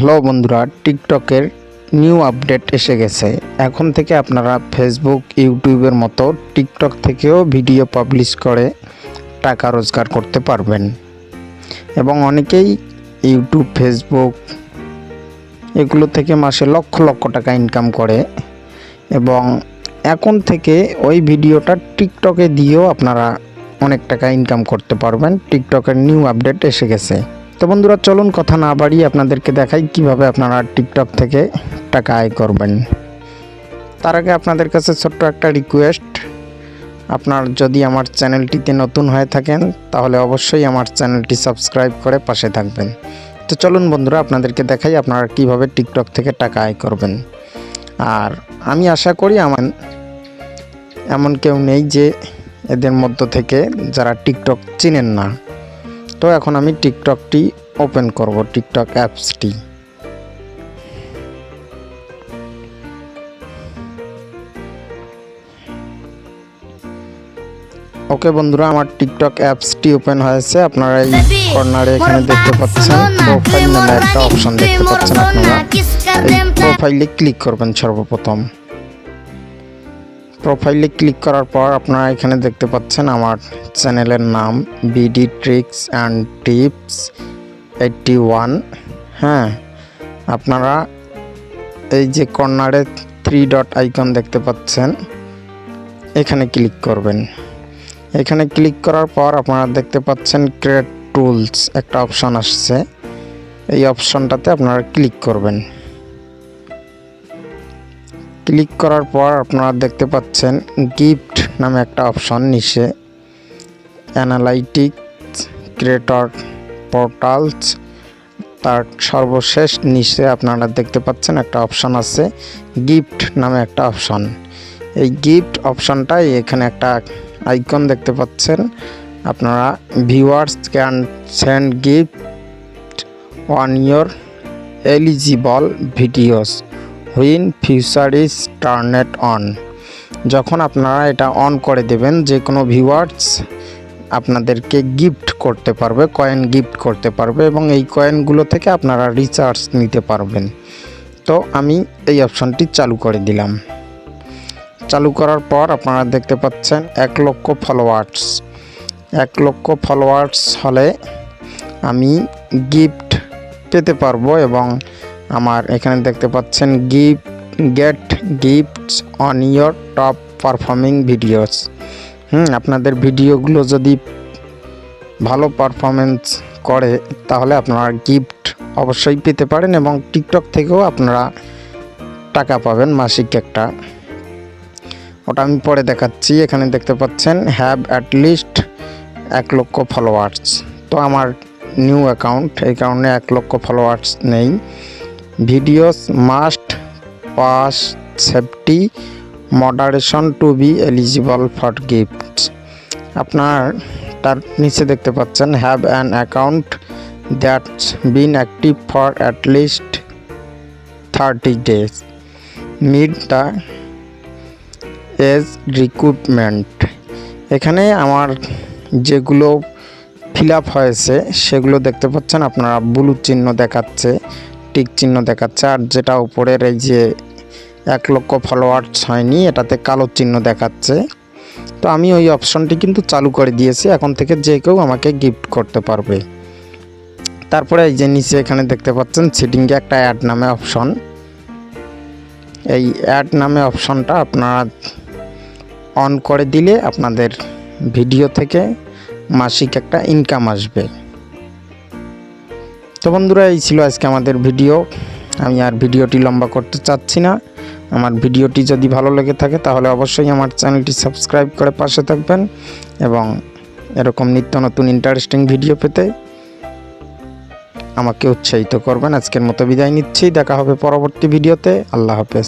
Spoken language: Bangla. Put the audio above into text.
হ্যালো বন্ধুরা, টিকটকের নিউ আপডেট এসে গেছে। এখন থেকে আপনারা ফেসবুক, ইউটিউবের মতো টিকটক থেকেও ভিডিও পাবলিশ করে টাকা রোজগার করতে পারবেন। এবং অনেকেই ইউটিউব, ফেসবুক এগুলো থেকে মাসে লক্ষ লক্ষ টাকা ইনকাম করে। এবং এখন থেকে ওই ভিডিওটা টিকটকে দিয়েও আপনারা অনেক টাকা ইনকাম করতে পারবেন। টিকটকের নিউ আপডেট এসে গেছে। তো বন্ধুরা, চলুন কথা না বাড়িয়ে আপনাদেরকে দেখাই কিভাবে আপনারা টিকটক থেকে টাকা আয় করবেন। তার আগে আপনাদের কাছে ছোট্ট একটা রিকোয়েস্ট, আপনার যদি আমার চ্যানেলটিতে নতুন হয়ে থাকেন তাহলে অবশ্যই আমার চ্যানেলটি সাবস্ক্রাইব করে পাশে থাকবেন। তো চলুন বন্ধুরা, আপনাদেরকে দেখাই আপনারা কিভাবে টিকটক থেকে টাকা আয় করবেন। আর আমি আশা করি এমন কেউ নেই যে এদের মধ্য থেকে যারা টিকটক চিনেন না। তো এখন আমি টিকটকটি ওপেন করব, টিকটক অ্যাপসটি। ওকে বন্ধুরা, আমার টিকটক অ্যাপসটি ওপেন হয়েছে। আপনারা এই কর্নারে এখানে দেখতে পাচ্ছেন প্রোফাইল নামে একটা অপশন দেখতে পাচ্ছেন। আপনারা এই প্রোফাইলে ক্লিক করবেন। সর্বপ্রথম প্রোফাইলে ক্লিক করার পর আপনারা এখানে দেখতে পাচ্ছেন আমার চ্যানেলের নাম বিডি ট্রিক্স অ্যান্ড টিপস 81। হ্যাঁ, আপনারা এই যে কর্নারে 3 ডট আইকন দেখতে পাচ্ছেন, এখানে ক্লিক করবেন। এখানে ক্লিক করার পর আপনারা দেখতে পাচ্ছেন ক্রিয়েট টুলস একটা অপশন আসছে। এই অপশনটাতে আপনারা ক্লিক করবেন। ক্লিক করার পর আপনারা দেখতে পাচ্ছেন গিফট নামে একটা অপশন নিচে, অ্যানালাইটিক্স, ক্রিয়েটর পোর্টালস, তার সর্বশেষ নিচে আপনারা দেখতে পাচ্ছেন একটা অপশন আছে গিফট নামে একটা অপশন। এই গিফট অপশনটাই এখানে একটা আইকন দেখতে পাচ্ছেন। আপনারা viewers can send gift on your eligible videos when feature is turned on. যখন আপনারা এটা অন করে দেবেন, যে কোনো ভিউয়ার্স আপনাদেরকে গিফট করতে পারবে, কয়েন গিফট করতে পারবে এবং এই কয়েনগুলো থেকে আপনারা রিচার্জ নিতে পারবেন। তো আমি এই অপশনটি চালু করে দিলাম। চালু করার পর আপনারা দেখতে পাচ্ছেন 1 লক্ষ ফলোয়ার্স। 1 লক্ষ ফলোয়ার্স হলে আমি গিফট পেতে পারবো। এবং আমার এখানে দেখতে পাচ্ছেন get gifts on your top performing videos. আপনাদের ভিডিওগুলো যদি ভালো পারফরমেন্স করে তাহলে আপনারা গিফট অবশ্যই পেতে পারেন এবং টিকটক থেকেও আপনারা টাকা পাবেন মাসিক একটা। ওটা আমি পরে দেখাচ্ছি। এখানে দেখতে পাচ্ছেন have at least 1 lakh followers. তো আমার নিউ অ্যাকাউন্ট, এই কারণে 1 লক্ষ ফলোয়ার্স নেই। Videos must pass safety moderation to be eligible for gifts. আপনার তার নিচে দেখতে পাচ্ছেন have an account that's been active for at least 30 days, meet the age recruitment. এখানে আমার যেগুলো ফিল আপ হয়েছে সেগুলো দেখতে পাচ্ছেন। আপনারা ব্লু চিহ্ন দেখাচ্ছে, টিক চিহ্ন দেখাচ্ছে। আর যেটা উপরের এই যে 1 লক্ষ ফলোয়ার্স হয়নি, এটাতে কালো চিহ্ন দেখাচ্ছে। তো আমি ওই অপশনটি কিন্তু চালু করে দিয়েছি। এখন থেকে যে কেউ আমাকে গিফট করতে পারবে। তারপরে এই যে নিচে এখানে দেখতে পাচ্ছেন সেটিংয়ে একটা অ্যাড নামে অপশন। এই অ্যাড নামে অপশনটা আপনারা অন করে দিলে আপনাদের ভিডিও থেকে মাসিক একটা ইনকাম আসবে। তো বন্ধুরা, এই ছিল আজকে আমাদের ভিডিও। আমি আর ভিডিওটি লম্বা করতে চাচ্ছি না। আমার ভিডিওটি যদি ভালো লেগে থাকে তাহলে অবশ্যই আমার চ্যানেলটি সাবস্ক্রাইব করে পাশে থাকবেন এবং এরকম নিত্য নতুন ইন্টারেস্টিং ভিডিও পেতে আমাকে উৎসাহিত করবেন। আজকের মতো বিদায় নিচ্ছি। দেখা হবে পরবর্তী ভিডিওতে। আল্লাহ হাফেজ।